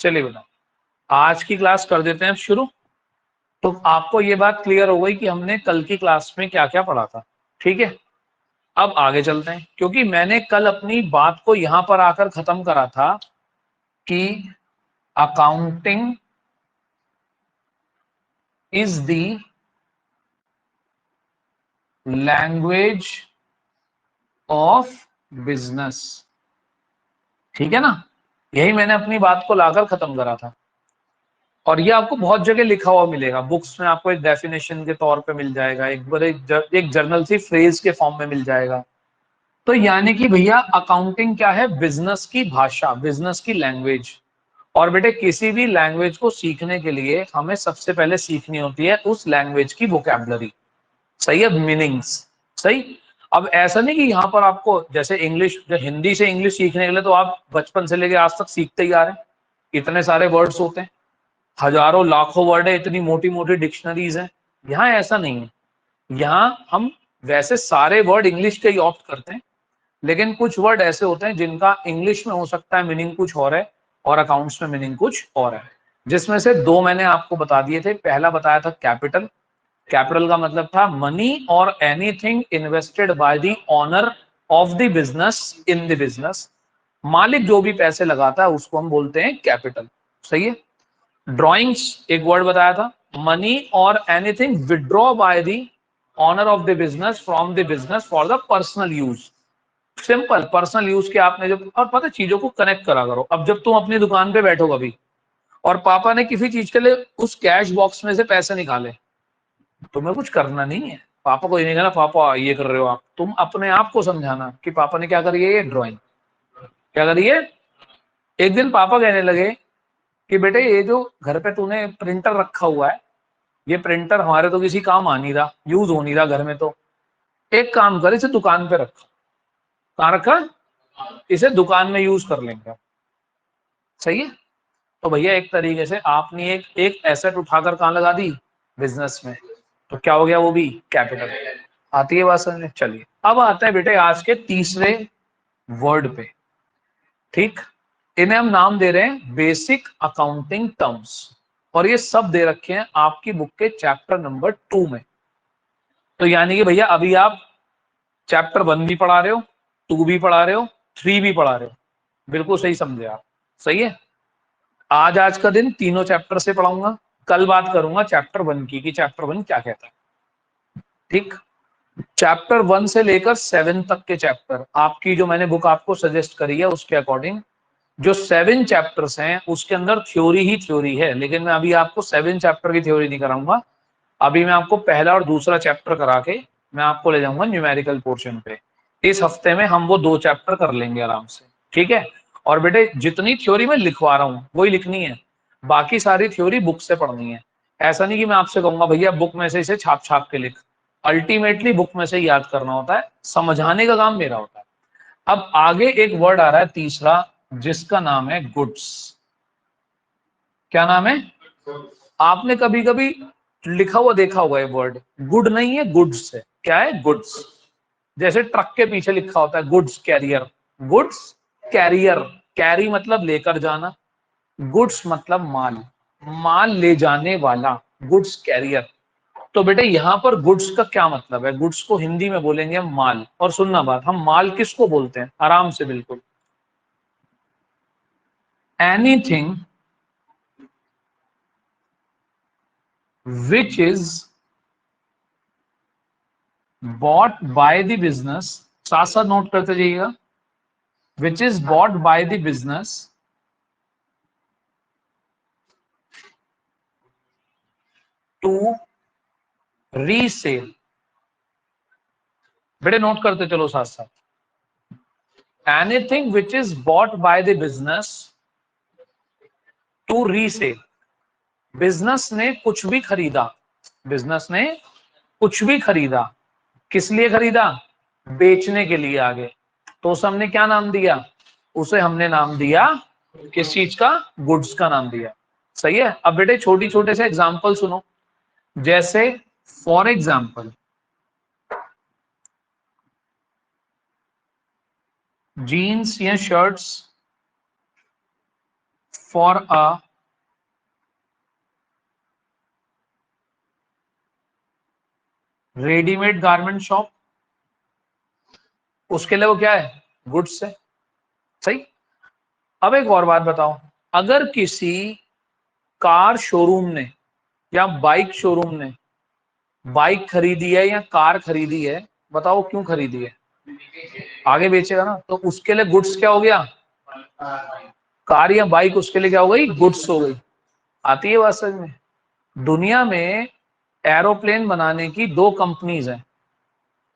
चलिए बेटा आज की क्लास कर देते हैं शुरू। तो आपको ये बात क्लियर हो गई कि हमने कल की क्लास में क्या क्या पढ़ा था। ठीक है, अब आगे चलते हैं, क्योंकि मैंने कल अपनी बात को यहां पर आकर खत्म करा था कि accounting is the language of business. ठीक है ना, यही मैंने अपनी बात को लाकर खत्म करा था। और ये आपको बहुत जगह लिखा हुआ मिलेगा, बुक्स में आपको एक डेफिनेशन के तौर पे मिल जाएगा, एक जर्नल सी फ्रेज के फॉर्म में मिल जाएगा। तो यानी कि भैया अकाउंटिंग क्या है? बिजनेस की भाषा, बिजनेस की लैंग्वेज। और बेटे किसी भी लैंग्वेज को सीखने के लिए हमें सबसे पहले सीखनी होती है उस लैंग्वेज की वोकैबुलरी। सही है, मीनिंग्स। सही। अब ऐसा नहीं कि यहाँ पर आपको जैसे इंग्लिश, हिंदी से इंग्लिश सीखने के लिए तो आप बचपन से लेके आज तक सीखते ही आ रहे हैं, इतने सारे वर्ड्स होते हैं, हजारों लाखों वर्ड है, इतनी मोटी मोटी डिक्शनरीज हैं। यहाँ ऐसा नहीं है। यहाँ हम वैसे सारे वर्ड इंग्लिश के ही ऑप्ट करते हैं, लेकिन कुछ वर्ड ऐसे होते हैं जिनका इंग्लिश में हो सकता है मीनिंग कुछ और है और अकाउंट्स में मीनिंग कुछ और है। जिसमें से दो मैंने आपको बता दिए थे। पहला बताया था कैपिटल। कैपिटल का मतलब था मनी और anything invested by the owner of the business in the business. मालिक जो भी पैसे लगाता है उसको हम बोलते हैं कैपिटल। सही है। ड्रॉइंग्स एक वर्ड बताया था, मनी और anything withdraw by the owner of the business from the business for the personal use. Simple personal use के आपने जब, और पता चीजों को कनेक्ट करा करो। अब जब तुम अपनी दुकान पे बैठो कभी और पापा ने किसी चीज के लिए उस कैश बॉक्स में से पैसे निकाले, तुम्हें कुछ करना नहीं है, पापा को ये नहीं कहना पापा ये कर रहे हो आप, तुम अपने आप को समझाना कि पापा ने क्या करी है, ये ड्राइंग क्या करी है। एक दिन पापा कहने लगे कि बेटे ये जो घर पे तूने प्रिंटर रखा हुआ है, ये प्रिंटर हमारे तो किसी काम आ नहीं रहा, यूज हो नहीं रहा घर में, तो एक काम कर इसे दुकान पे रखा। कहाँ रखा? इसे दुकान में यूज कर लेंगे। सही है। तो भैया एक तरीके से आपने एक एसेट उठाकर कहाँ लगा दी? बिजनेस में। तो क्या हो गया? वो भी कैपिटल। आती है बात समझ? चलिए अब आते हैं बेटे आज के तीसरे वर्ड पे। ठीक, इन्हें हम नाम दे रहे हैं बेसिक अकाउंटिंग टर्म्स। और ये सब दे रखे हैं आपकी बुक के चैप्टर नंबर 2 में। तो यानी कि भैया अभी आप चैप्टर 1 भी पढ़ा रहे हो, 2 भी पढ़ा रहे हो, 3 भी पढ़ा रहे हो। बिल्कुल सही समझे आप। सही है। आज का दिन तीनों चैप्टर से पढ़ाऊंगा। कल बात करूंगा चैप्टर 1 की कि चैप्टर 1 क्या कहता है। ठीक, चैप्टर 1 से लेकर 7 तक के चैप्टर आपकी जो मैंने बुक आपको सजेस्ट करी है उसके अकॉर्डिंग जो 7 चैप्टर्स हैं उसके अंदर थ्योरी ही थ्योरी है। लेकिन मैं अभी आपको 7 चैप्टर की थ्योरी नहीं कराऊंगा। अभी मैं आपको पहला और दूसरा चैप्टर करा के मैं आपको ले जाऊंगा न्यूमेरिकल पोर्शन पे। इस हफ्ते में हम वो 2 चैप्टर कर लेंगे आराम से। ठीक है। और बेटे जितनी थ्योरी मैं लिखवा रहा हूँ वही लिखनी है, बाकी सारी थ्योरी बुक से पढ़नी है। ऐसा नहीं कि मैं आपसे कहूंगा भैया बुक में से इसे छाप छाप के लिख। अल्टीमेटली बुक में से याद करना होता है, समझाने का काम मेरा होता है। अब आगे एक वर्ड आ रहा है तीसरा, जिसका नाम है गुड्स। क्या नाम है? आपने कभी कभी लिखा हुआ देखा होगा ये वर्ड, गुड नहीं है, गुड्स है। क्या है? गुड्स। जैसे ट्रक के पीछे लिखा होता है goods carrier. Goods carrier, carry मतलब लेकर जाना, गुड्स मतलब माल, माल ले जाने वाला, गुड्स कैरियर। तो बेटे यहाँ पर गुड्स का क्या मतलब है? गुड्स को हिंदी में बोलेंगे हम माल। और सुनना बात, हम माल किसको बोलते हैं? आराम से बिल्कुल, anything which is bought by the business, साथ साथ नोट करते जाइएगा, which is bought by the business to resale। बेटे नोट करते चलो साथ साथ, anything which is bought by the business to resale। Business ने कुछ भी खरीदा, बिजनेस ने कुछ भी खरीदा, किस लिए खरीदा? बेचने के लिए आगे। तो उसे हमने क्या नाम दिया? उसे हमने नाम दिया किस चीज का? गुड्स का नाम दिया। सही है। अब बेटे छोटी छोटे से एग्जांपल सुनो। जैसे फॉर एग्जांपल जीन्स या shirts for a readymade garment shop, उसके लिए वो क्या है, गुड्स है। सही। अब एक और बात बताओ, अगर किसी कार शोरूम ने या बाइक शोरूम ने बाइक खरीदी है या कार खरीदी है, बताओ क्यों खरीदी है, आगे बेचेगा ना, तो उसके लिए गुड्स क्या हो गया, कार या बाइक उसके लिए क्या हो गई, गुड्स हो गई। आती है बात समझ में। दुनिया में एरोप्लेन बनाने की दो कंपनीज हैं,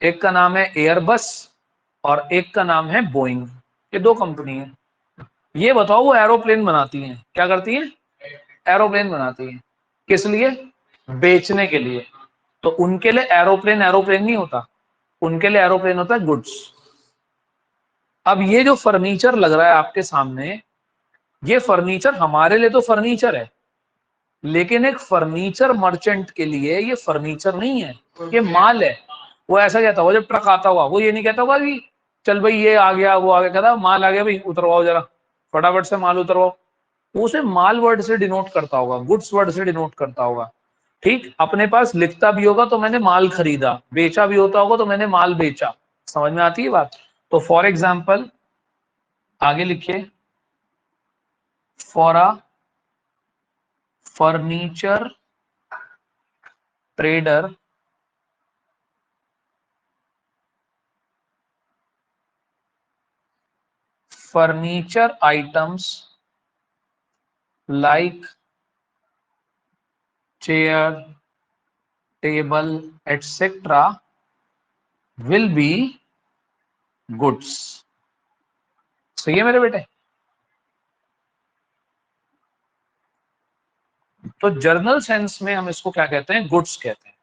एक का नाम है एयरबस और एक का नाम है बोइंग। ये दो कंपनी है। ये बताओ वो एरोप्लेन बनाती हैं, क्या करती हैं, एरोप्लेन बनाती हैं। किस लिए, बेचने के लिए। तो उनके लिए एरोप्लेन एरोप्लेन नहीं होता, उनके लिए एरोप्लेन होता है गुड्स। अब ये जो फर्नीचर लग रहा है आपके सामने, ये फर्नीचर हमारे लिए तो फर्नीचर है, लेकिन एक फर्नीचर मर्चेंट के लिए ये फर्नीचर नहीं है, ये माल है। वो ऐसा कहता होगा जब ट्रक आता हुआ, वो ये नहीं कहता होगा कि चल भाई ये आ गया वो आ गया, कहता माल आ गया भाई उतरवाओ जरा, फटाफट से माल उतरवाओ। वो उसे माल वर्ड से डिनोट करता होगा, गुड्स वर्ड से डिनोट करता होगा। ठीक, अपने पास लिखता भी होगा तो मैंने माल खरीदा, बेचा भी होता होगा तो मैंने माल बेचा। समझ में आती है बात। तो फॉर एग्जाम्पल आगे लिखिए, for a furniture trader furniture items like chair, table, etc. will be goods। सही है मेरे बेटे। तो जर्नल सेंस में हम इसको क्या कहते हैं, गुड्स कहते हैं।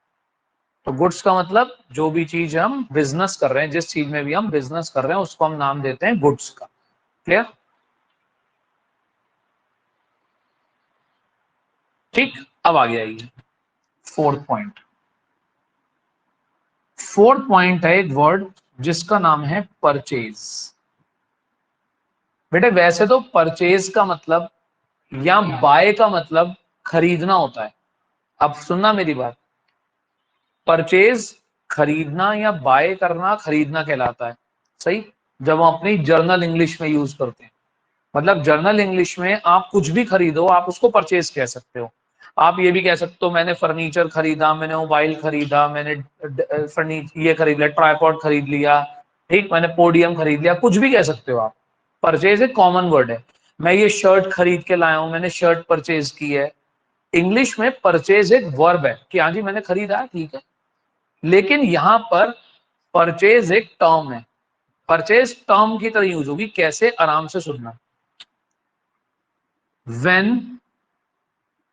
तो गुड्स का मतलब जो भी चीज हम बिजनेस कर रहे हैं, जिस चीज में भी हम बिजनेस कर रहे हैं उसको हम नाम देते हैं गुड्स का। क्लियर। ठीक, अब आगे आइए फोर्थ पॉइंट। फोर्थ पॉइंट है एक वर्ड जिसका नाम है परचेज। बेटे वैसे तो परचेज का मतलब या बाय का मतलब खरीदना होता है। अब सुनना मेरी बात, परचेज खरीदना या बाय करना, खरीदना कहलाता है। सही। जब हम अपनी जर्नल इंग्लिश में यूज करते हैं, मतलब जर्नल इंग्लिश में आप कुछ भी खरीदो आप उसको परचेज कह सकते हो। आप ये भी कह सकते हो मैंने फर्नीचर खरीदा, मैंने मोबाइल खरीदा, मैंने ये खरीद लिया, ट्राइपॉड खरीद लिया, ठीक, मैंने पोडियम खरीद लिया, कुछ भी कह सकते हो आप। परचेज एक कॉमन वर्ड है। मैं ये शर्ट खरीद के लाया हूं, मैंने शर्ट परचेज की है। इंग्लिश में परचेज एक वर्ब है कि हाँ जी मैंने खरीदा है, ठीक है। लेकिन यहां पर परचेज एक टर्म है। परचेज टर्म की तरह यूज होगी, कैसे, आराम से सुनना। व्हेन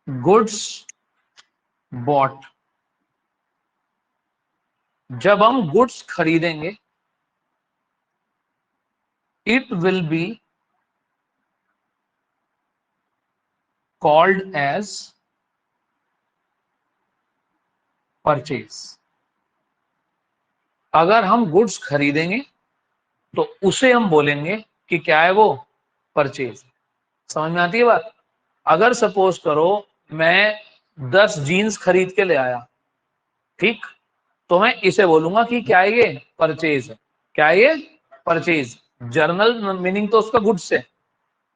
गुड्स बॉट, जब हम गुड्स खरीदेंगे, it will be called as purchase. अगर हम गुड्स खरीदेंगे तो उसे हम बोलेंगे कि क्या है वो, परचेज। समझ में आती है बात। अगर सपोज करो मैं 10 जीन्स खरीद के ले आया, ठीक, तो मैं इसे बोलूंगा कि क्या है ये, परचेज है। क्या है ये, परचेज। जर्नल मीनिंग तो उसका गुड्स है।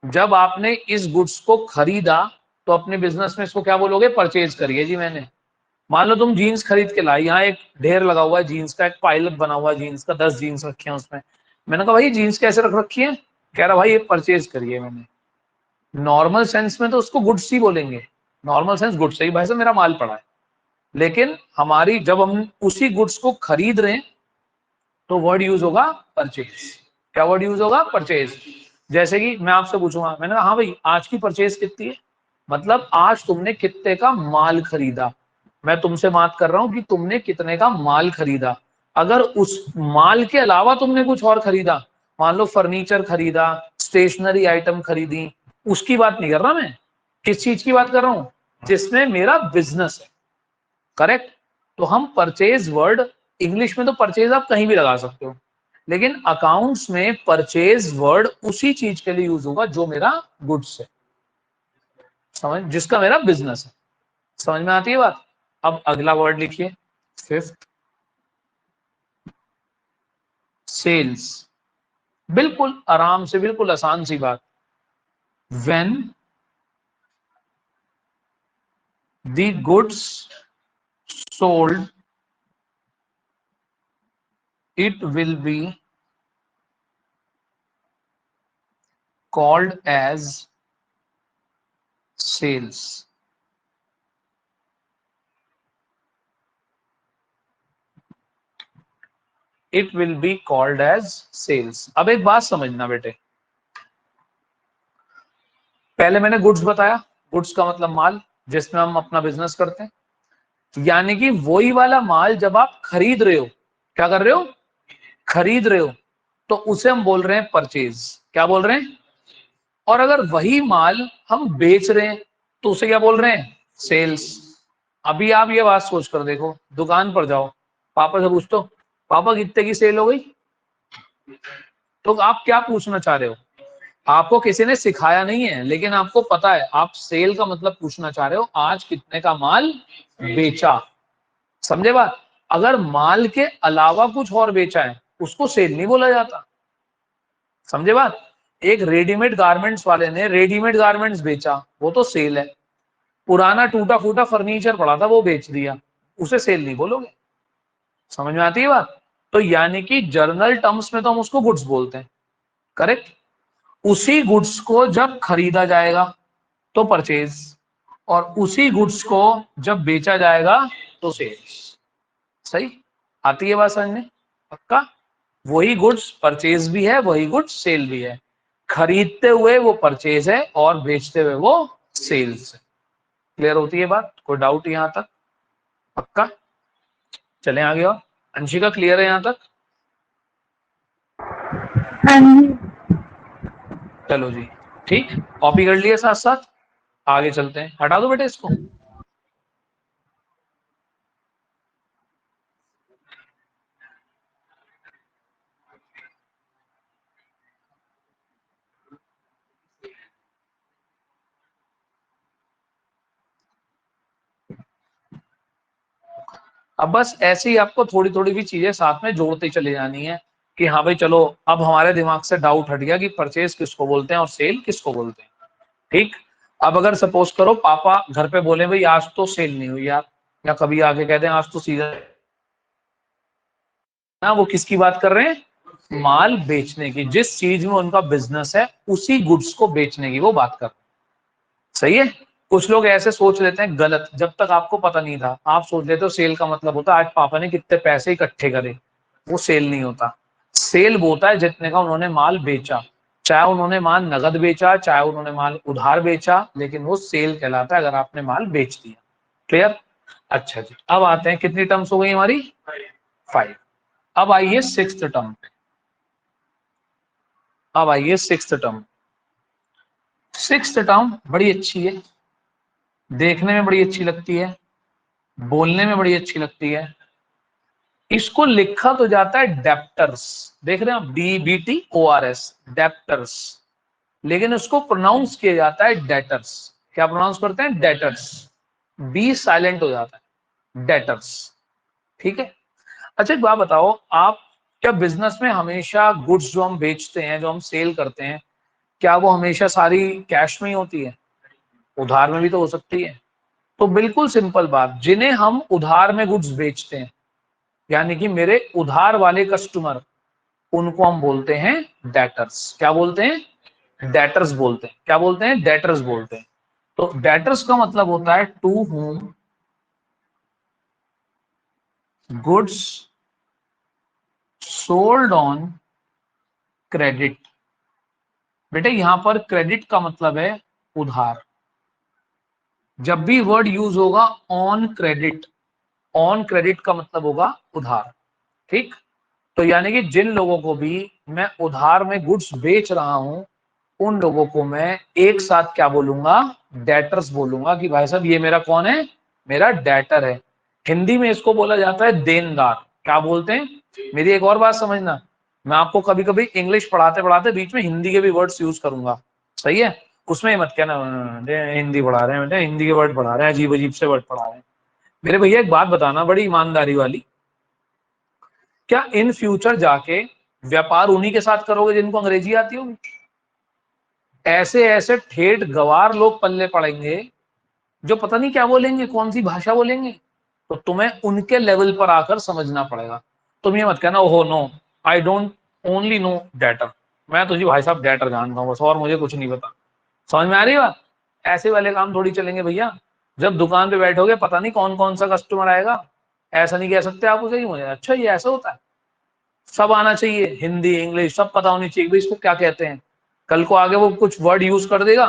जब आपने इस गुड्स को खरीदा तो अपने बिजनेस में इसको क्या बोलोगे, परचेज करिए जी मैंने। मान लो तुम जीन्स खरीद के लाई, यहाँ एक ढेर लगा हुआ है जीन्स का, एक पाइलअप बना हुआ है जीन्स का, 10 जीन्स रखे हैं उसमें। मैंने कहा भाई जीन्स कैसे रख रखी है, कह रहा भाई ये परचेज करिए मैंने। नॉर्मल सेंस में तो उसको गुड्स ही बोलेंगे, नॉर्मल सेंस गुड्स ही, भाई साहब मेरा माल पड़ा है। लेकिन हमारी जब हम उसी गुड्स को खरीद रहे हैं तो वर्ड यूज होगा परचेज। क्या वर्ड यूज होगा, परचेज। जैसे कि मैं आपसे पूछूंगा, मैंने कहा हाँ भाई आज की परचेज कितनी है, मतलब आज तुमने कितने का माल खरीदा। मैं तुमसे बात कर रहा हूं कि तुमने कितने का माल खरीदा। अगर उस माल के अलावा तुमने कुछ और खरीदा, मान लो फर्नीचर खरीदा, स्टेशनरी आइटम खरीदी, उसकी बात नहीं कर रहा मैं। किस चीज की बात कर रहा हूं, जिसमें मेरा बिजनेस है। करेक्ट। तो हम परचेज वर्ड, इंग्लिश में तो परचेज आप कहीं भी लगा सकते हो, लेकिन अकाउंट्स में परचेज वर्ड उसी चीज के लिए यूज होगा जो मेरा गुड्स है। समझ, जिसका मेरा बिजनेस है। समझ में आती है बात? अब अगला वर्ड लिखिए, फिफ्थ, सेल्स। बिल्कुल आराम से, बिल्कुल आसान सी बात। When the goods sold it will be called as sales. It will be called as sales. अब एक बात समझना बेटे, पहले मैंने गुड्स बताया, गुड्स का मतलब माल जिसमें हम अपना बिजनेस करते हैं, यानी कि वही वाला माल जब आप खरीद रहे हो, क्या कर रहे हो, खरीद रहे हो, तो उसे हम बोल रहे हैं परचेज। क्या बोल रहे हैं? और अगर वही माल हम बेच रहे हैं तो उसे क्या बोल रहे हैं, सेल्स। अभी आप ये बात सोच कर देखो, दुकान पर जाओ, पापा से पूछ दो, पापा कितने की सेल हो गई, तो आप क्या पूछना चाह रहे हो, आपको किसी ने सिखाया नहीं है लेकिन आपको पता है, आप सेल का मतलब पूछना चाह रहे हो आज कितने का माल बेचा। समझे बात? अगर माल के अलावा कुछ और बेचा है उसको सेल नहीं बोला जाता। समझे बात? एक रेडीमेड गारमेंट्स वाले ने रेडीमेड गारमेंट्स बेचा, वो तो सेल है। पुराना टूटा फूटा फर्नीचर पड़ा था वो बेच दिया, उसे सेल नहीं बोलोगे। समझ में आती है बात? तो यानी कि जर्नल टर्म्स में तो हम उसको गुड्स बोलते हैं, करेक्ट। उसी गुड्स को जब खरीदा जाएगा तो परचेज, और उसी गुड्स को जब बेचा जाएगा तो सेल्स। सही? आती है बात समझ में? पक्का? वही गुड्स परचेज भी है, वही गुड्स सेल भी है। खरीदते हुए वो परचेज है और बेचते हुए वो सेल्स है। क्लियर होती है बात? कोई डाउट यहां तक? पक्का? चलें आगे। और अंशिका क्लियर है यहां तक? हाँ जी। चलो जी, ठीक, कॉपी कर लिए, साथ साथ आगे चलते हैं। हटा दो बेटे इसको। अब बस ऐसे ही आपको थोड़ी थोड़ी भी चीजें साथ में जोड़ते चले जानी है कि हाँ भाई चलो, अब हमारे दिमाग से डाउट हट गया कि परचेज किसको बोलते हैं और सेल किसको बोलते हैं। ठीक। अब अगर सपोज करो पापा घर पे बोले भाई आज तो सेल नहीं हुई यार, या कभी आके कहते हैं आज तो सीजन, ना वो किसकी बात कर रहे हैं, माल बेचने की। जिस चीज में उनका बिजनेस है उसी गुड्स को बेचने की वो बात कर रहे हैं। सही है? कुछ लोग ऐसे सोच लेते हैं गलत, जब तक आपको पता नहीं था आप सोच लेते हो सेल का मतलब होता है आज पापा ने कितने पैसे इकट्ठे करे। वो सेल नहीं होता। सेल वो होता है जितने का उन्होंने माल बेचा, चाहे उन्होंने माल नगद बेचा चाहे उन्होंने माल उधार बेचा, लेकिन वो सेल कहलाता है अगर आपने माल बेच दिया। क्लियर? अच्छा जी, अब आते हैं, कितनी टर्म्स हो गई हमारी, 5। अब आइए सिक्स्थ टर्म पे। अब आइए सिक्स्थ टर्म। सिक्स्थ टर्म बड़ी अच्छी है, देखने में बड़ी अच्छी लगती है, बोलने में बड़ी अच्छी लगती है। इसको लिखा तो जाता है डेप्टर्स, देख रहे हैं आप, DBTORS, डेप्टर्स, लेकिन उसको प्रोनाउंस किया जाता है डेटर्स। क्या प्रोनाउंस करते हैं, डेटर्स। बी साइलेंट हो जाता है, डेटर्स। ठीक है। अच्छा एक बात बताओ, आप क्या बिजनेस में हमेशा गुड्स जो हम बेचते हैं, जो हम सेल करते हैं, क्या वो हमेशा सारी कैश में ही होती है, उधार में भी तो हो सकती है। तो बिल्कुल सिंपल बात, जिन्हें हम उधार में गुड्स बेचते हैं, यानी कि मेरे उधार वाले कस्टमर, उनको हम बोलते हैं डेटर्स। क्या बोलते हैं, डेटर्स बोलते हैं। क्या बोलते हैं, डेटर्स बोलते हैं। तो डेटर्स का मतलब होता है to whom goods sold on credit. बेटे यहां पर क्रेडिट का मतलब है उधार। जब भी वर्ड यूज होगा ऑन क्रेडिट, ऑन क्रेडिट का मतलब होगा उधार। ठीक। तो यानी कि जिन लोगों को भी मैं उधार में गुड्स बेच रहा हूं, उन लोगों को मैं एक साथ क्या बोलूंगा, डेटर्स बोलूंगा कि भाई साहब ये मेरा कौन है, मेरा डेटर है। हिंदी में इसको बोला जाता है देनदार। क्या बोलते हैं? मेरी एक और बात समझना, मैं आपको कभी कभी इंग्लिश पढ़ाते पढ़ाते बीच में हिंदी के भी वर्ड्स यूज करूंगा। सही है? उसमें ही मत कहना हिंदी पढ़ा रहे हैं बेटा, हिंदी के वर्ड पढ़ा रहे हैं, अजीब अजीब से वर्ड पढ़ा रहे हैं। मेरे भैया एक बात बताना बड़ी ईमानदारी वाली, क्या इन फ्यूचर जाके व्यापार उन्हीं के साथ करोगे जिनको अंग्रेजी आती होगी? ऐसे ऐसे ठेठ गवार लोग पल्ले पड़ेंगे जो पता नहीं क्या बोलेंगे, कौन सी भाषा बोलेंगे, तो तुम्हें उनके लेवल पर आकर समझना पड़ेगा। तुम ये मत कहना ओहो no I don't only know debtor, मैं तो जी भाई साहब डेटर जानता हूँ बस, और मुझे कुछ नहीं पता। समझ में आ रही है बात? ऐसे वाले काम थोड़ी चलेंगे भैया। जब दुकान पे बैठोगे पता नहीं कौन कौन सा कस्टमर आएगा, ऐसा नहीं कह सकते आप उसे मुझे अच्छा ये ऐसा होता है। सब आना चाहिए, हिंदी इंग्लिश सब पता होनी चाहिए भाई इसको क्या कहते हैं। कल को आगे वो कुछ वर्ड यूज कर देगा,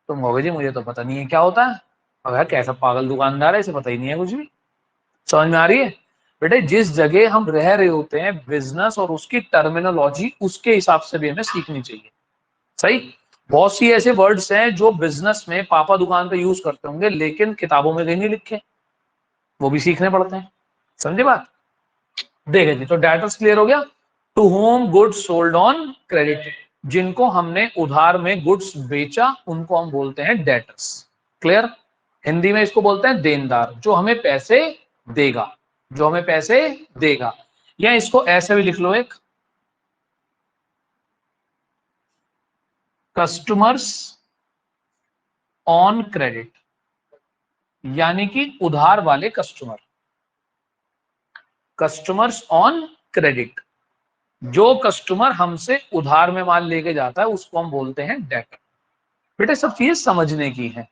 तुम कहोगे जी मुझे तो पता नहीं है क्या होता है, अगर कैसा पागल दुकानदार है, इसे पता ही नहीं है कुछ भी। समझ में आ रही है? बेटे जिस जगह हम रह रहे होते हैं बिजनेस और उसकी टर्मिनोलॉजी उसके हिसाब से भी हमें सीखनी चाहिए। सही। बहुत सी ऐसे वर्ड्स हैं जो बिजनेस में पापा दुकान पे यूज करते होंगे लेकिन किताबों में कहीं नहीं लिखे, वो भी सीखने पड़ते हैं। समझे बात? देखे जी, तो डेटर्स क्लियर हो गया। To whom goods sold on credit, जिनको हमने उधार में गुड्स बेचा उनको हम बोलते हैं डेटर्स। क्लियर? हिंदी में इसको बोलते हैं देनदार, जो हमें पैसे देगा, जो हमें पैसे देगा। या इसको ऐसे भी लिख लो एक, कस्टमर्स ऑन क्रेडिट, यानी कि उधार वाले कस्टमर। कस्टमर्स ऑन क्रेडिट, जो कस्टमर हमसे उधार में माल लेके जाता है उसको हम बोलते हैं डेटर। बेटे सब चीजें समझने की है।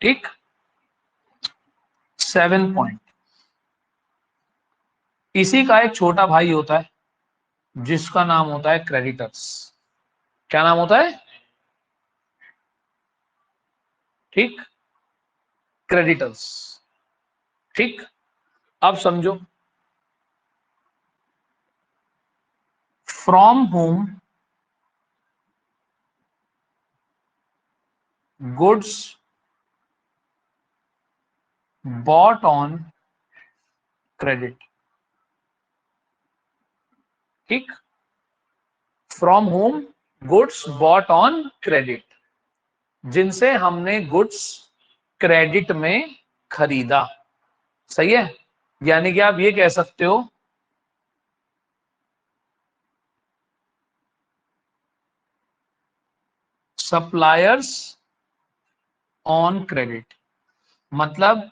ठीक। 7 पॉइंट, इसी का एक छोटा भाई होता है जिसका नाम होता है क्रेडिटर्स। क्या नाम होता है? ठीक, क्रेडिटर्स। ठीक। अब समझो, from home goods bought on credit. ठीक। From home goods bought on credit, जिनसे हमने गुड्स क्रेडिट में खरीदा। सही है? यानी कि आप ये कह सकते हो सप्लायर्स ऑन क्रेडिट, मतलब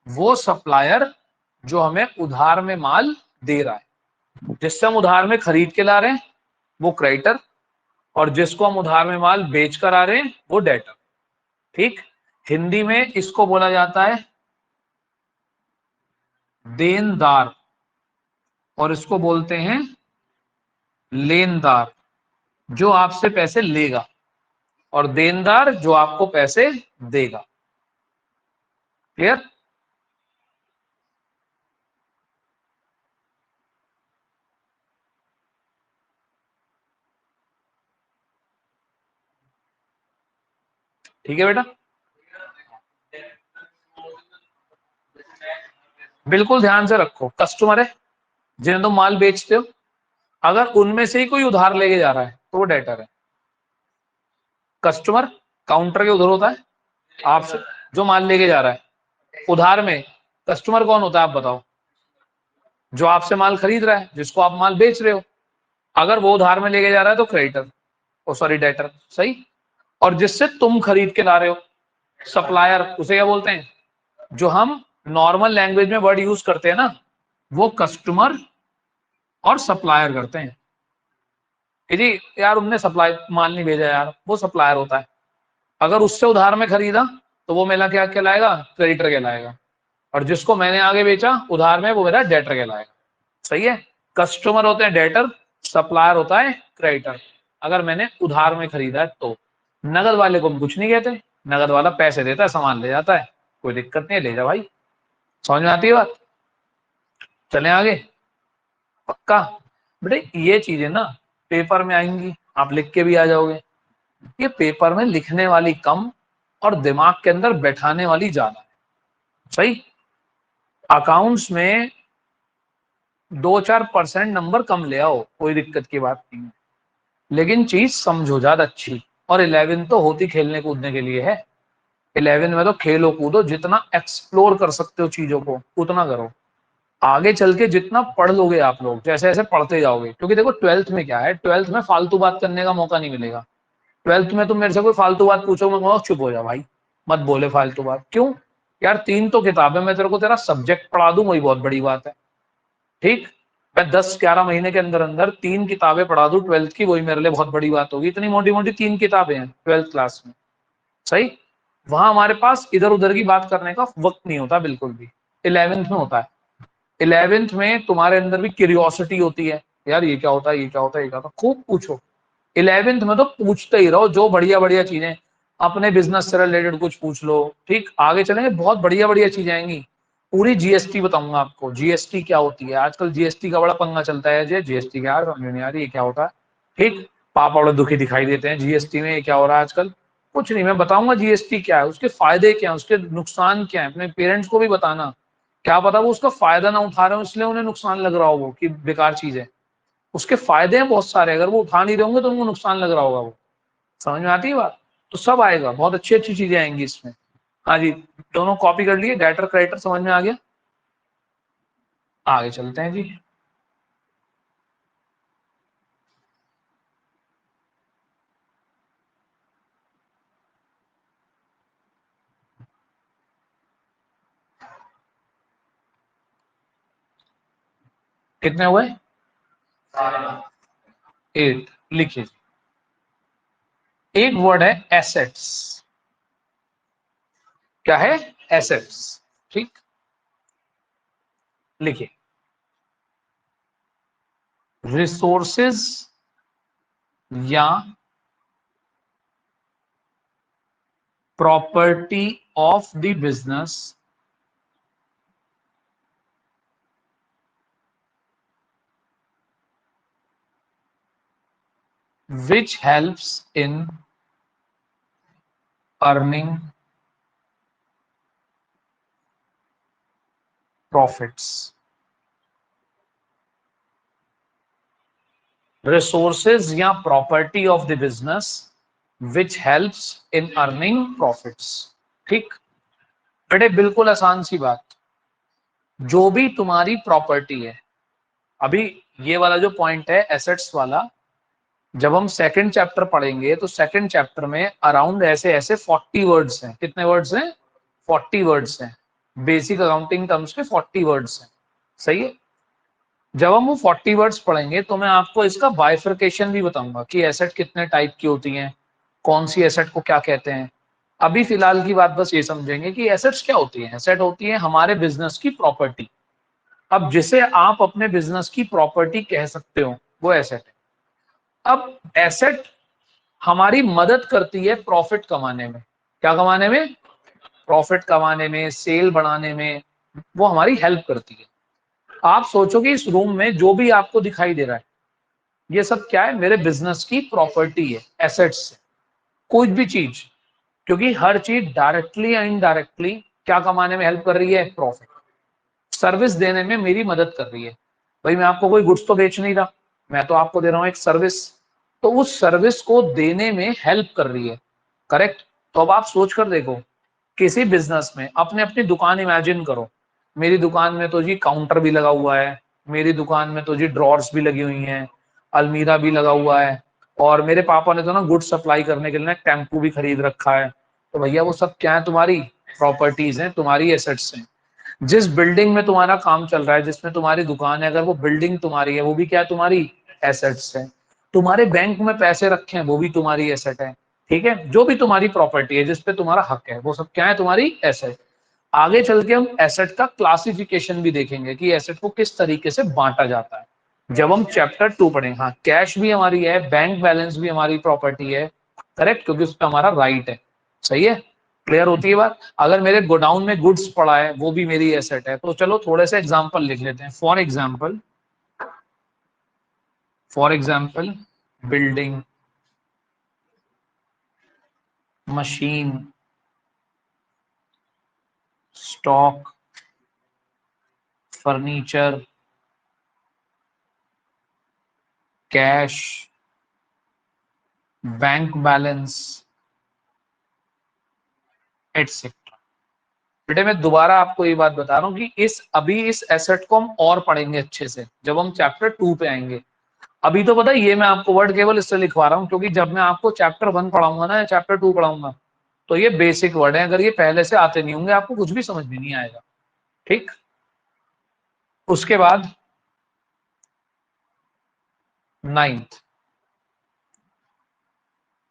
वो सप्लायर जो हमें उधार में माल दे रहा है, जिससे हम उधार में खरीद के ला रहे हैं वो क्रेडिटर, और जिसको हम उधार में माल बेच कर आ रहे हैं वो डेटर। ठीक। हिंदी में इसको बोला जाता है देनदार, और इसको बोलते हैं लेनदार, जो आपसे पैसे लेगा, और देनदार जो आपको पैसे देगा। क्लियर? ठीक है बेटा, बिल्कुल ध्यान से रखो। कस्टमर है जिन्हें तुम माल बेचते हो, अगर उनमें से ही कोई उधार लेके जा रहा है तो वो डेटर है। कस्टमर काउंटर के उधर होता है आपसे, जो माल लेके जा रहा है उधार में। कस्टमर कौन होता है आप बताओ? जो आपसे माल खरीद रहा है, जिसको आप माल बेच रहे हो। अगर वो उधार में लेके जा रहा है तो क्रेडिटर, ओ सॉरी डेटर। सही। और जिससे तुम खरीद के ला रहे हो सप्लायर, उसे क्या बोलते हैं? जो हम नॉर्मल लैंग्वेज में वर्ड यूज करते हैं ना, वो कस्टमर और सप्लायर करते हैं कि जी यार उनने सप्लाई माल नहीं भेजा यार, वो सप्लायर होता है। अगर उससे उधार में खरीदा तो वो मेरा क्या कहलाएगा? क्रेडिटर कहलाएगा। और जिसको मैंने आगे बेचा उधार में वो मेरा डेटर कहलाएगा। सही है? कस्टमर होते हैं डेटर, सप्लायर होता है क्रेडिटर, अगर मैंने उधार में खरीदा है तो। नगद वाले को हम कुछ नहीं कहते, नगद वाला पैसे देता है सामान ले जाता है, कोई दिक्कत नहीं है, ले जा भाई। समझ में आती है बात? चले आगे? पक्का? बेटे ये चीजें ना पेपर में आएंगी, आप लिख के भी आ जाओगे। ये पेपर में लिखने वाली कम और दिमाग के अंदर बैठाने वाली ज्यादा है। सही। अकाउंट्स में 2-4% नंबर कम ले आओ, कोई दिक्कत की बात नहीं है, लेकिन चीज समझो ज्यादा अच्छी। और 11 तो होती खेलने कूदने के लिए है। 11 में तो खेलो कूदो, जितना एक्सप्लोर कर सकते हो चीजों को उतना करो। आगे चल के जितना पढ़ लोगे आप लोग, जैसे जैसे पढ़ते जाओगे, क्योंकि देखो 12th में क्या है, 12th में फालतू बात करने का मौका नहीं मिलेगा। 12th में तुम मेरे से कोई फालतू बात पूछो, मैं कहूँगा चुप हो जा भाई, मत बोले फालतू बात। क्यों यार, 3 तो किताबें मैं तेरे को तेरा सब्जेक्ट पढ़ा दूं, वही बहुत बड़ी बात है। ठीक, मैं 10-11 महीने के अंदर अंदर 3 किताबें पढ़ा दूं 12th की, वही मेरे लिए बहुत बड़ी बात होगी। इतनी मोटी मोटी 3 किताबें हैं 12th क्लास में, सही। वहां हमारे पास इधर उधर की बात करने का वक्त नहीं होता बिल्कुल भी। 11th में होता है। 11th में तुम्हारे अंदर भी क्यूरियोसिटी होती है, यार ये क्या होता है, ये क्या होता है, ये क्या होता है, खूब पूछो। 11th में तो पूछते ही रहो, जो बढ़िया बढ़िया चीजें, अपने बिजनेस से रिलेटेड कुछ पूछ लो। ठीक, आगे चलेंगे बहुत बढ़िया बढ़िया चीजें आएंगी। पूरी जीएसटी बताऊंगा आपको, जीएसटी क्या होती है। आजकल जीएसटी का बड़ा पंगा चलता है, जी जीएसटी क्या है, समझ नहीं आ रही ये क्या होता है। ठीक, पापा बड़े दुखी दिखाई देते हैं जीएसटी में, ये क्या हो रहा है आजकल। कुछ नहीं, मैं बताऊंगा जीएसटी क्या है, उसके फायदे क्या है, उसके नुकसान क्या है। अपने पेरेंट्स को भी बताना, क्या पता वो उसका फायदा ना उठा रहे हो इसलिए उन्हें नुकसान लग रहा हो वो, कि बेकार चीज है। उसके फायदे हैं बहुत सारे, अगर वो उठा नहीं रहे होंगे तो उनको नुकसान लग रहा होगा वो। समझ में आती है बात। तो सब आएगा, बहुत अच्छी अच्छी चीजें आएंगी इसमें। हाँ जी, दोनों कॉपी कर लिए, डेटर क्रेडिटर समझ में आ गया। आगे चलते हैं जी। कितने हुए? 8, लिखिए। एक वर्ड है एसेट्स। क्या है? एसेट्स। ठीक, लिखिए। रिसोर्सेज या property of the business which helps in earning profits. Resources या property of the business which helps in earning profits. ठीक, बेटे बिल्कुल आसान सी बात। जो भी तुम्हारी प्रॉपर्टी है, अभी ये वाला जो पॉइंट है एसेट्स वाला, जब हम सेकंड चैप्टर पढ़ेंगे तो सेकंड चैप्टर में अराउंड ऐसे ऐसे 40 वर्ड्स हैं। कितने वर्ड्स हैं? 40 वर्ड्स हैं। बेसिक अकाउंटिंग टर्म्स के 40 वर्ड्स हैं, सही है। जब हम वो 40 वर्ड्स पढ़ेंगे तो मैं आपको इसका बाइफर्केशन भी बताऊंगा कि एसेट कितने टाइप की होती हैं, कौन सी एसेट को क्या कहते हैं। अभी फिलहाल की बात बस ये समझेंगे कि एसेट्स क्या होती है। एसेट होती है हमारे बिजनेस की प्रॉपर्टी। अब जिसे आप अपने बिजनेस की प्रॉपर्टी कह सकते हो, वो एसेट है। अब एसेट हमारी मदद करती है प्रॉफिट कमाने में। क्या कमाने में? प्रॉफिट कमाने में, सेल बढ़ाने में, वो हमारी हेल्प करती है। आप सोचो कि इस रूम में जो भी आपको दिखाई दे रहा है, ये सब क्या है? मेरे बिजनेस की प्रॉपर्टी है, एसेट्स है। कोई भी चीज, क्योंकि हर चीज डायरेक्टली या इनडायरेक्टली क्या कमाने में हेल्प कर रही है? प्रॉफिट। सर्विस देने में मेरी मदद कर रही है। भाई मैं आपको कोई गुड्स तो बेच नहीं रहा, मैं तो आपको दे रहा हूं एक सर्विस, तो उस सर्विस को देने में हेल्प कर रही है। करेक्ट। तो अब आप सोच कर देखो, किसी बिजनेस में अपने अपनी दुकान इमेजिन करो। मेरी दुकान में तो जी काउंटर भी लगा हुआ है, मेरी दुकान में तो जी ड्रॉर्स भी लगी हुई हैं, अलमीरा भी लगा हुआ है, और मेरे पापा ने तो ना गुड्स सप्लाई करने के लिए ना टेम्पू भी खरीद रखा है। तो भैया वो सब क्या है? तुम्हारी प्रॉपर्टीज हैं, तुम्हारी एसेट्स हैं। जिस बिल्डिंग में तुम्हारा काम चल रहा है, जिसमें तुम्हारी दुकान है, अगर वो बिल्डिंग तुम्हारी है, वो भी क्या है? तुम्हारी एसेट्स है। तुम्हारे बैंक में पैसे रखे हैं, वो भी तुम्हारी एसेट है। ठीक है, जो भी तुम्हारी प्रॉपर्टी है, जिसपे तुम्हारा हक है, वो सब क्या है? तुम्हारी एसेट। आगे चल के हम एसेट का क्लासिफिकेशन भी देखेंगे कि एसेट को किस तरीके से बांटा जाता है, जब हम चैप्टर 2 पढ़ेंगे। हाँ, कैश भी हमारी है, बैंक बैलेंस भी हमारी प्रॉपर्टी है। करेक्ट, क्योंकि उस पर हमारा राइट है। सही है, क्लियर होती है बात। अगर मेरे गोडाउन में गुड्स पड़ा है, वो भी मेरी एसेट है। तो चलो थोड़े से एग्जांपल लिख लेते हैं। For example building, machine, stock, furniture, cash, bank balance etcetera. बेटे मैं दोबारा आपको ये बात बता रहा हूँ कि इस एसेट को हम और पढ़ेंगे अच्छे से जब हम चैप्टर 2 पे आएंगे। अभी तो पता है ये मैं आपको वर्ड केवल इससे लिखवा रहा हूँ क्योंकि जब मैं आपको चैप्टर 1 पढ़ाऊंगा ना या चैप्टर 2 पढ़ाऊंगा तो ये बेसिक वर्ड है, अगर ये पहले से आते नहीं होंगे आपको कुछ भी समझ में नहीं आएगा। ठीक, उसके बाद 9th,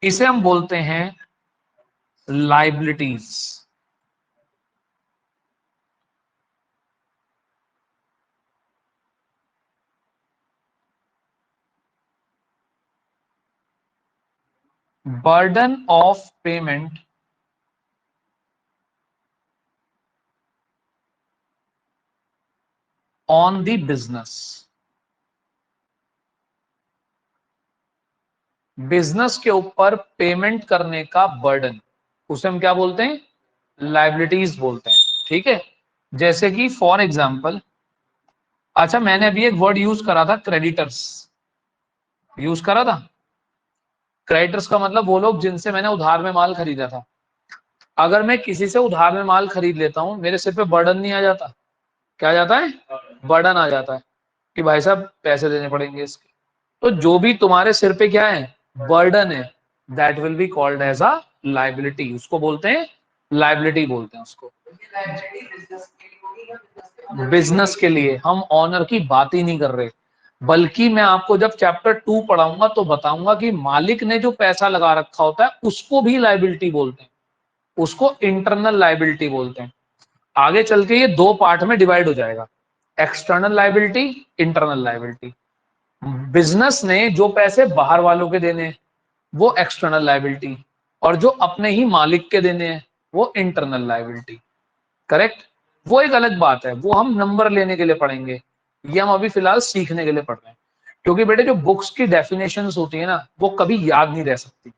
इसे हम बोलते हैं liabilities. Burden of payment on the business. Business के ऊपर पेमेंट करने का बर्डन, उसे हम क्या बोलते हैं? लाइबिलिटीज बोलते हैं। ठीक है, जैसे कि फॉर एग्जांपल, अच्छा मैंने अभी एक वर्ड यूज करा था क्रेडिटर्स, यूज करा था। क्रेडिटर्स का मतलब वो लोग जिनसे मैंने उधार में माल खरीदा था। अगर मैं किसी से उधार में माल खरीद लेता हूं मेरे सिर पे बर्डन नहीं आ जाता? क्या आ जाता है? बर्डन आ जाता है कि भाई साहब पैसे देने पड़ेंगे इसके। तो जो भी तुम्हारे सिर पे क्या है, बर्डन है, that will be called as a liability. उसको बोलते हैं लाइबिलिटी बोलते हैं उसको। बिजनेस के लिए हम ऑनर की बात ही नहीं कर रहे, बल्कि मैं आपको जब चैप्टर 2 पढ़ाऊंगा तो बताऊंगा कि मालिक ने जो पैसा लगा रखा होता है उसको भी लाइबिलिटी बोलते हैं, उसको इंटरनल लाइबिलिटी बोलते हैं। आगे चल के ये दो पार्ट में डिवाइड हो जाएगा, external liability, internal liability. Business ने जो पैसे बाहर वालों के देने हैं वो एक्सटर्नल लाइबिलिटी, और जो अपने ही मालिक के देने हैं वो इंटरनल लाइबिलिटी। करेक्ट, वो एक अलग बात है, वो हम नंबर लेने के लिए पढ़ेंगे, ये हम अभी फिलहाल सीखने के लिए पढ़ रहे हैं। क्योंकि बेटे जो बुक्स की डेफिनेशंस होती है ना वो कभी याद नहीं रह सकती,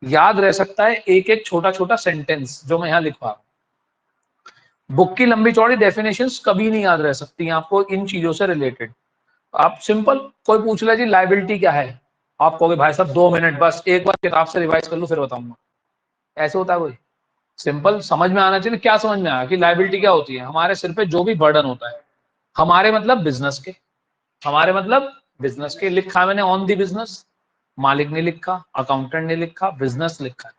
याद रह सकता है एक एक छोटा छोटा सेंटेंस जो मैं यहाँ लिखवा रहा हूँ। बुक की लंबी चौड़ी डेफिनेशंस कभी नहीं याद रह सकती आपको इन चीजों से रिलेटेड। आप सिंपल, कोई पूछ ले जी लाइबिलिटी क्या है, आप कहोगे भाई साहब 2 मिनट बस एक बार किताब से रिवाइज कर लूं फिर बताऊंगा। ऐसे होता है कोई? सिंपल समझ में आना चाहिए। क्या समझ में आया कि लाइबिलिटी क्या होती है? हमारे सिर पे जो भी बर्डन होता है, हमारे मतलब बिजनेस के, हमारे मतलब बिजनेस के। लिखा है मैंने ऑन दी बिजनेस, मालिक ने लिखा, अकाउंटेंट ने लिखा, बिजनेस लिखा है।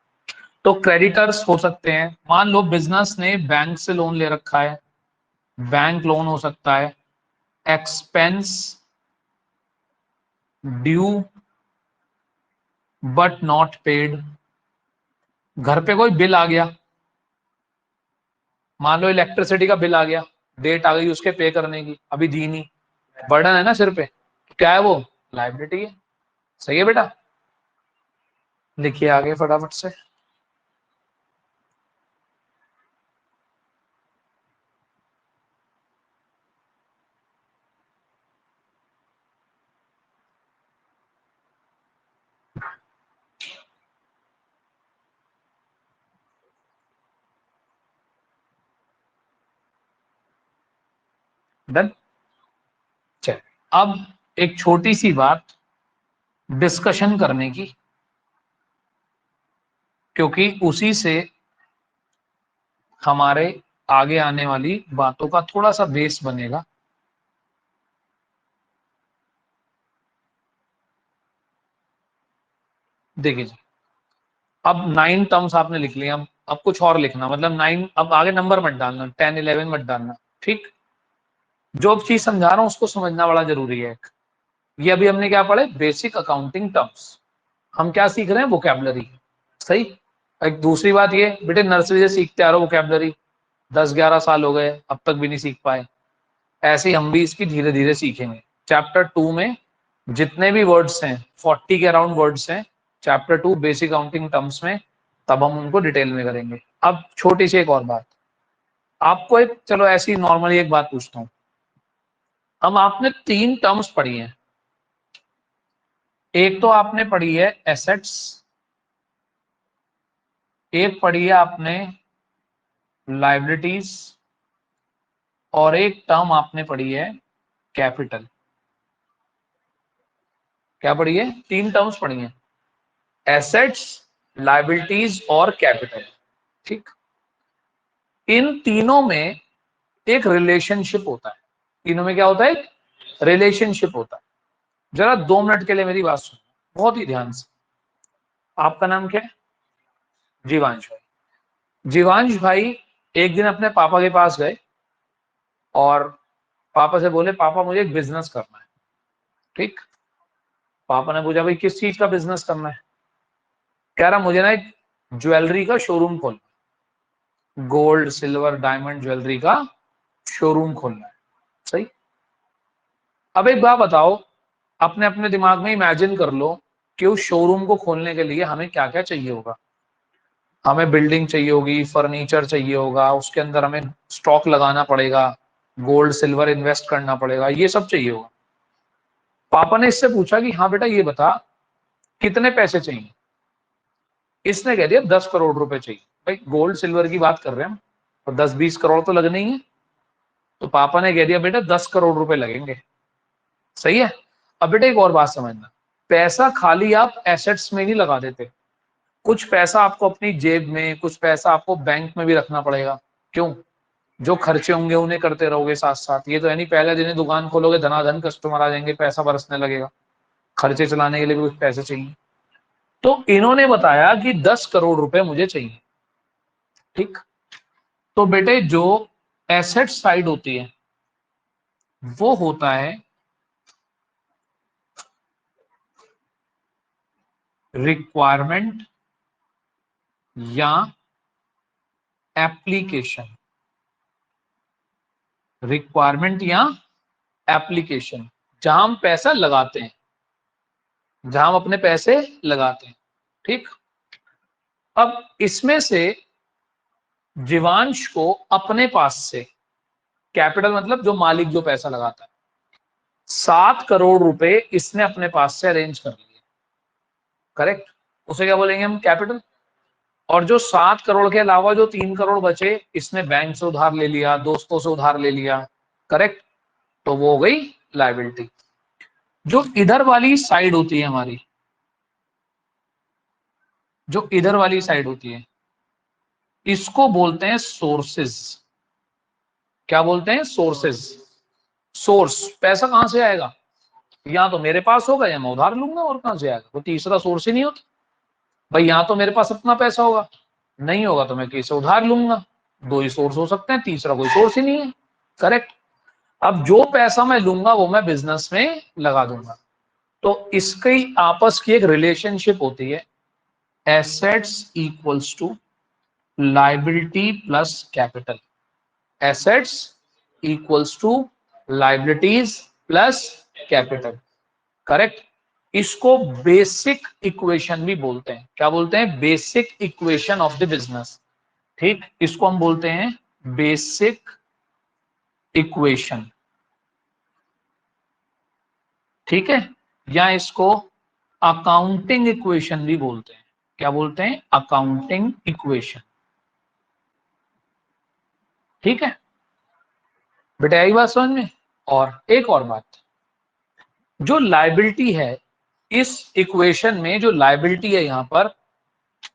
तो क्रेडिटर्स हो सकते हैं, मान लो बिजनेस ने बैंक से लोन ले रखा है, बैंक लोन हो सकता है। Expense due but not paid, घर पे कोई बिल आ गया, मान लो इलेक्ट्रिसिटी का बिल आ गया, डेट आ गई उसके पे करने की, अभी दी नहीं, बर्डन है ना सिर पे, क्या है वो? लाइबिलिटी है। सही है बेटा, लिखिए आगे फटाफट से। डन। चल, अब एक छोटी सी बात डिस्कशन करने की, क्योंकि उसी से हमारे आगे आने वाली बातों का थोड़ा सा बेस बनेगा। देखिए जी, अब 9 टर्म्स आपने लिख लिया, अब कुछ और लिखना, मतलब 9, अब आगे नंबर मत डालना, 10 11 मत डालना। ठीक, जो चीज समझा रहा हूं उसको समझना बड़ा जरूरी है। ये अभी हमने क्या पढ़े? Basic accounting terms. हम क्या सीख रहे हैं? वोकैबुलरी। सही। एक दूसरी बात ये बेटे, नर्सरी से सीखते आ रहे हो वोकैबुलरी, 10 11 साल हो गए अब तक भी नहीं सीख पाए। ऐसे ही हम भी इसकी धीरे धीरे सीखेंगे। चैप्टर 2 में जितने भी वर्ड्स हैं, 40 के अराउंड वर्ड्स हैं चैप्टर 2 बेसिक अकाउंटिंग टर्म्स में, तब हम उनको डिटेल में करेंगे। अब छोटी सी एक और बात आपको, एक चलो ऐसी नॉर्मली एक बात पूछता हूँ। हम आपने 3 टर्म्स पढ़ी हैं, एक तो आपने पढ़ी है एसेट्स, एक पढ़ी है आपने लाइबिलिटीज, और एक टर्म आपने पढ़ी है कैपिटल। क्या पढ़ी है? 3 टर्म्स पढ़ी हैं। एसेट्स, लायबिलिटीज और कैपिटल। ठीक, इन तीनों में एक रिलेशनशिप होता है। तीनों में क्या होता है? एक रिलेशनशिप होता है। जरा 2 मिनट के लिए मेरी बात सुनो बहुत ही ध्यान से। आपका नाम क्या है? जीवांश भाई। जीवांश भाई एक दिन अपने पापा के पास गए और पापा से बोले, पापा मुझे एक बिजनेस करना है। ठीक, पापा ने पूछा भाई किस चीज का बिजनेस करना है? कह रहा मुझे ना एक ज्वेलरी का शोरूम खोलना, गोल्ड सिल्वर डायमंड ज्वेलरी का शोरूम खोलना है। सही। अब एक बात बताओ, अपने अपने दिमाग में इमेजिन कर लो कि उस शोरूम को खोलने के लिए हमें क्या क्या चाहिए होगा। हमें बिल्डिंग चाहिए होगी, फर्नीचर चाहिए होगा, उसके अंदर हमें स्टॉक लगाना पड़ेगा, गोल्ड सिल्वर इन्वेस्ट करना पड़ेगा, ये सब चाहिए होगा। पापा ने इससे पूछा कि हाँ बेटा ये बता कितने पैसे चाहिए? इसने कह दिया 10 करोड़ रुपए चाहिए। भाई गोल्ड सिल्वर की बात कर रहे हैं हम, तो 10-20 करोड़ तो लगने ही है। तो पापा ने कह दिया बेटा 10 करोड़ रुपए लगेंगे। सही है। अब बेटा एक और बात समझना, पैसा खाली आप एसेट्स में नहीं लगा देते, कुछ पैसा आपको अपनी जेब में, कुछ पैसा आपको बैंक में भी रखना पड़ेगा। क्यों? जो खर्चे होंगे उन्हें करते रहोगे साथ साथ। ये तो है नहीं पहले दिन ही दुकान खोलोगे धनाधन कस्टमर आ जाएंगे, पैसा बरसने लगेगा। खर्चे चलाने के लिए भी कुछ पैसे चाहिए। तो इन्होंने बताया कि 10 करोड़ रुपए मुझे चाहिए। ठीक, तो बेटे जो एसेट साइड होती है वो होता है रिक्वायरमेंट या एप्लीकेशन। रिक्वायरमेंट या एप्लीकेशन, जहां हम पैसा लगाते हैं, जहां हम अपने पैसे लगाते हैं। ठीक, अब इसमें से जीवांश को अपने पास से, कैपिटल मतलब जो मालिक जो पैसा लगाता है, 7 करोड़ रुपए इसने अपने पास से अरेंज कर लिए। करेक्ट, उसे क्या बोलेंगे हम? कैपिटल। और जो 7 करोड़ के अलावा जो 3 करोड़ बचे इसने बैंक से उधार ले लिया, दोस्तों से उधार ले लिया। करेक्ट, तो वो हो गई लायबिलिटी। जो इधर वाली साइड होती है हमारी, जो इधर वाली साइड होती है इसको बोलते हैं सोर्सेज। क्या बोलते हैं? सोर्सेज। सोर्स, पैसा कहां से आएगा? या तो मेरे पास होगा या मैं उधार लूंगा, और कहां से आएगा? वो तीसरा सोर्स ही नहीं होता। भाई यहाँ तो मेरे पास अपना पैसा होगा, नहीं होगा तो मैं किसी से उधार लूंगा। दो ही सोर्स हो सकते हैं, तीसरा कोई सोर्स ही नहीं है। करेक्ट। अब जो पैसा मैं लूंगा वो मैं बिजनेस में लगा दूंगा। तो इसकी आपस की एक रिलेशनशिप होती है, assets equals to liability plus capital. Assets equals to liabilities plus capital. Correct. इसको बेसिक इक्वेशन भी बोलते हैं। क्या बोलते हैं? Basic equation of the business. ठीक, इसको हम बोलते हैं बेसिक इक्वेशन। ठीक है, या इसको अकाउंटिंग इक्वेशन भी बोलते हैं। क्या बोलते हैं? Accounting equation. ठीक है बेटा, यही बात समझ में। और एक और बात, जो लायबिलिटी है इस इक्वेशन में, जो लायबिलिटी है यहां पर,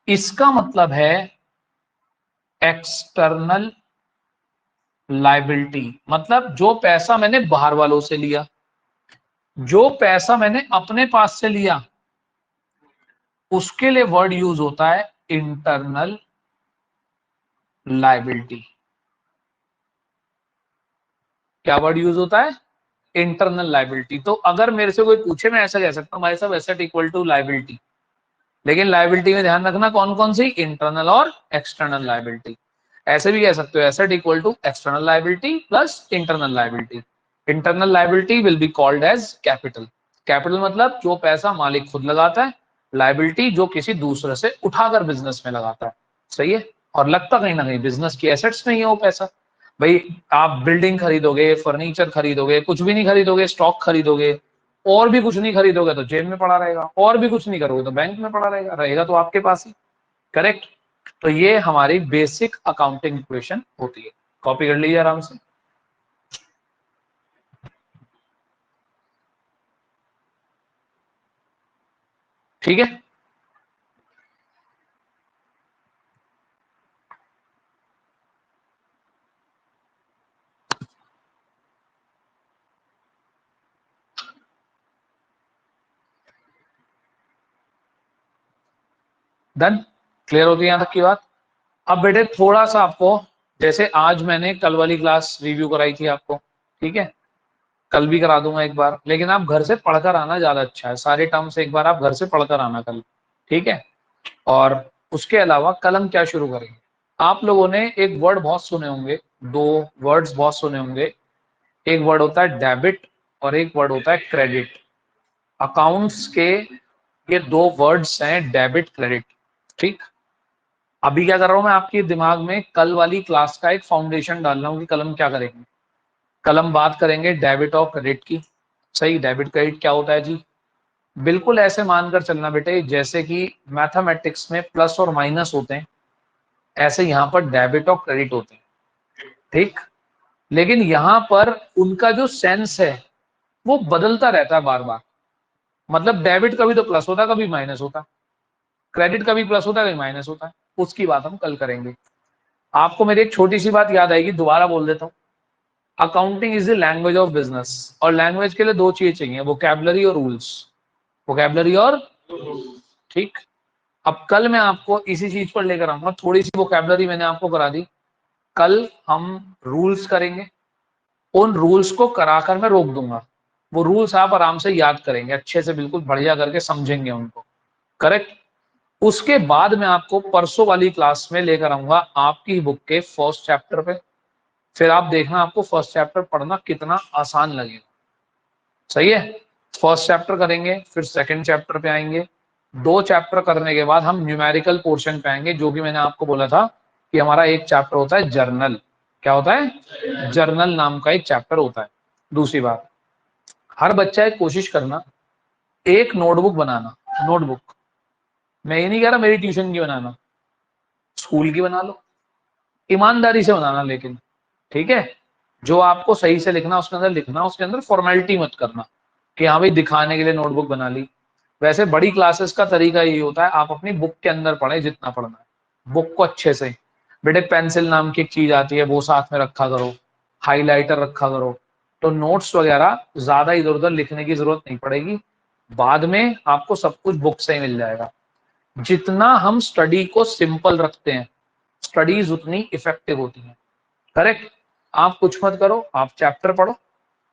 इसका मतलब है एक्सटर्नल लायबिलिटी। मतलब जो पैसा मैंने बाहर वालों से लिया, जो पैसा मैंने अपने पास से लिया, उसके लिए वर्ड यूज होता है इंटरनल लायबिलिटी। क्या वर्ड यूज होता है? Internal liability. तो अगर मेरे से कोई पूछे, मैं ऐसा कह सकता हूँ भाई साहब एसेट इक्वल टू लायबिलिटी, लेकिन लायबिलिटी में ध्यान रखना कौन कौन सी, इंटरनल और एक्सटर्नल लायबिलिटी। ऐसे भी कह सकते हो asset equal to external liability plus internal liability. Internal liability will be called as capital. Capital मतलब जो पैसा मालिक खुद लगाता है, लायबिलिटी जो किसी दूसरे से उठाकर बिजनेस में लगाता है। सही है। और लगता कहीं ना कहीं बिजनेस की एसेट्स में ही है वो पैसा। भाई आप बिल्डिंग खरीदोगे, फर्नीचर खरीदोगे, कुछ भी नहीं खरीदोगे, स्टॉक खरीदोगे, और भी कुछ नहीं खरीदोगे तो जेब में पड़ा रहेगा, और भी कुछ नहीं करोगे तो बैंक में पड़ा रहेगा, रहेगा तो आपके पास ही। करेक्ट। तो ये हमारी बेसिक अकाउंटिंग इक्वेशन होती है। कॉपी कर लीजिए आराम से। ठीक है, डन, क्लियर होती है यहाँ तक की बात। अब बेटे थोड़ा सा आपको, जैसे आज मैंने कल वाली क्लास रिव्यू कराई थी आपको, ठीक है, कल भी करा दूंगा एक बार, लेकिन आप घर से पढ़कर आना ज्यादा अच्छा है, सारे टर्म्स एक बार आप घर से पढ़कर आना कल, ठीक है। और उसके अलावा कल हम क्या शुरू करेंगे, आप लोगों ने एक वर्ड बहुत सुने होंगे, दो वर्ड्स बहुत सुने होंगे, एक वर्ड होता है डेबिट और एक वर्ड होता है क्रेडिट। अकाउंट्स के ये दो वर्ड्स हैं, डेबिट क्रेडिट, ठीक। अभी क्या कर रहा हूं मैं, आपके दिमाग में कल वाली क्लास का एक फाउंडेशन डाल रहा हूं कि कल हम क्या करेंगे। कल हम बात करेंगे डेबिट और क्रेडिट की, सही। डेबिट क्रेडिट क्या होता है जी, बिल्कुल ऐसे मानकर चलना बेटे जैसे कि मैथमेटिक्स में प्लस और माइनस होते हैं, ऐसे यहाँ पर डेबिट और क्रेडिट होते हैं, ठीक। लेकिन यहाँ पर उनका जो सेंस है वो बदलता रहता है बार बार। मतलब डेबिट कभी तो प्लस होता है, कभी माइनस होता है, क्रेडिट कभी प्लस होता है, कभी माइनस होता है, उसकी बात हम कल करेंगे। आपको मेरी एक छोटी सी बात याद आएगी, दोबारा बोल देता हूँ। Accounting is the language of business, और लैंग्वेज के लिए दो चीज चाहिए, वोकैबुलरी और रूल्स। वोकैबुलरी और, ठीक। अब कल मैं आपको इसी चीज पर लेकर आऊंगा, थोड़ी सी वोकैबुलरी मैंने आपको करा दी, कल हम रूल्स करेंगे, उन रूल्स को कराकर मैं रोक दूंगा, वो रूल्स आप आराम से याद करेंगे अच्छे से, बिल्कुल बढ़िया करके समझेंगे उनको, करेक्ट। उसके बाद मैं आपको परसों वाली क्लास में लेकर आऊंगा आपकी बुक के फर्स्ट चैप्टर पे, फिर आप देखना आपको फर्स्ट चैप्टर पढ़ना कितना आसान लगेगा, सही है। फर्स्ट चैप्टर करेंगे, फिर सेकंड चैप्टर पे आएंगे, दो चैप्टर करने के बाद हम न्यूमेरिकल पोर्शन पे आएंगे, जो कि मैंने आपको बोला था कि हमारा एक चैप्टर होता है जर्नल। क्या होता है, जर्नल नाम का एक चैप्टर होता है। दूसरी बात, हर बच्चा एक कोशिश करना, एक नोटबुक बनाना, नोटबुक, मैं ये नहीं कह रहा मेरी ट्यूशन की बनाना, स्कूल की बना लो, ईमानदारी से बनाना लेकिन, ठीक है। जो आपको सही से लिखना उसके अंदर लिखना, उसके अंदर फॉर्मेलिटी मत करना कि हाँ भाई दिखाने के लिए नोटबुक बना ली। वैसे बड़ी क्लासेस का तरीका यही होता है, आप अपनी बुक के अंदर पढ़े जितना पढ़ना है, बुक को अच्छे से। बेटे पेंसिल नाम की एक चीज आती है, वो साथ में रखा करो, हाइलाइटर रखा करो, तो नोट्स वगैरह ज्यादा इधर उधर लिखने की जरूरत नहीं पड़ेगी, बाद में आपको सब कुछ बुक से ही मिल जाएगा। जितना हम स्टडी को सिंपल रखते हैं, स्टडीज उतनी इफेक्टिव होती है, करेक्ट। आप कुछ मत करो, आप चैप्टर पढ़ो,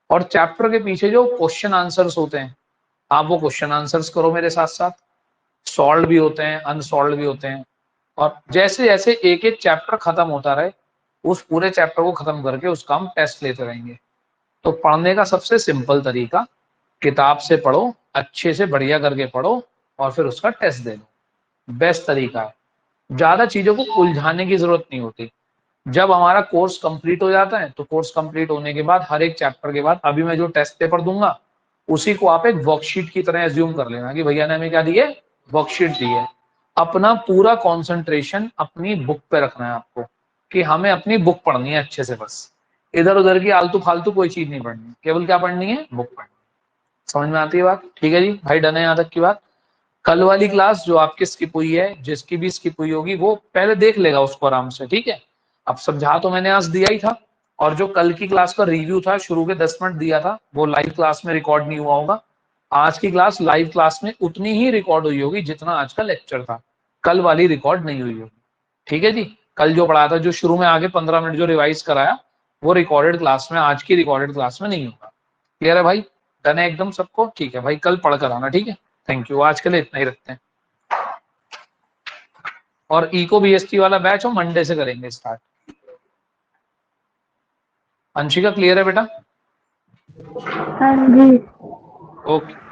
और चैप्टर के पीछे जो क्वेश्चन आंसर्स होते हैं, आप वो क्वेश्चन आंसर्स करो मेरे साथ साथ, सॉल्व भी होते हैं, अनसॉल्व भी होते हैं। और जैसे जैसे एक एक चैप्टर खत्म होता रहे, उस पूरे चैप्टर को खत्म करके उसका हम टेस्ट लेते रहेंगे। तो पढ़ने का सबसे सिंपल तरीका, किताब से पढ़ो, अच्छे से बढ़िया करके पढ़ो, और फिर उसका टेस्ट दे दो, बेस्ट तरीका है। ज्यादा चीजों को उलझाने की जरूरत नहीं होती। जब हमारा कोर्स कंप्लीट हो जाता है, तो कोर्स कंप्लीट होने के बाद हर एक चैप्टर के बाद अभी मैं जो टेस्ट पेपर दूंगा, उसी को आप एक वर्कशीट की तरह एज्यूम कर लेना कि भैया ने हमें क्या दी है, वर्कशीट दी है। अपना पूरा कंसंट्रेशन अपनी बुक पे रखना है आपको, कि हमें अपनी बुक पढ़नी है अच्छे से, बस इधर उधर की आलतू फालतू कोई चीज नहीं पढ़नी, केवल क्या पढ़नी है, बुक पढ़नी। समझ में आती है बात, ठीक है जी भाई, डन है यहाँ तक की बात। कल वाली क्लास जो आपकी स्किप हुई है, जिसकी भी स्किप हुई होगी, वो पहले देख लेगा उसको आराम से, ठीक है। अब समझा तो मैंने आज दिया ही था, और जो कल की क्लास का रिव्यू था, शुरू के 10 मिनट दिया था, वो लाइव क्लास में रिकॉर्ड नहीं हुआ होगा। आज की क्लास लाइव क्लास में उतनी ही रिकॉर्ड हुई होगी जितना आज का लेक्चर था, कल वाली रिकॉर्ड नहीं हुई होगी, ठीक है जी। कल जो पढ़ाया था, जो शुरू में आगे 15 मिनट जो रिवाइज कराया, वो रिकॉर्डेड क्लास में, आज की रिकॉर्डेड क्लास में नहीं होगा। क्लियर है भाई, डन है एकदम सबको, ठीक है भाई, कल पढ़ कर आना, ठीक है। थैंक यू, आज के लिए इतना ही रखते हैं। और इको बीएसटी वाला बैच हम मंडे से करेंगे स्टार्ट। अंशिका क्लियर है बेटा? हाँ जी। ओके।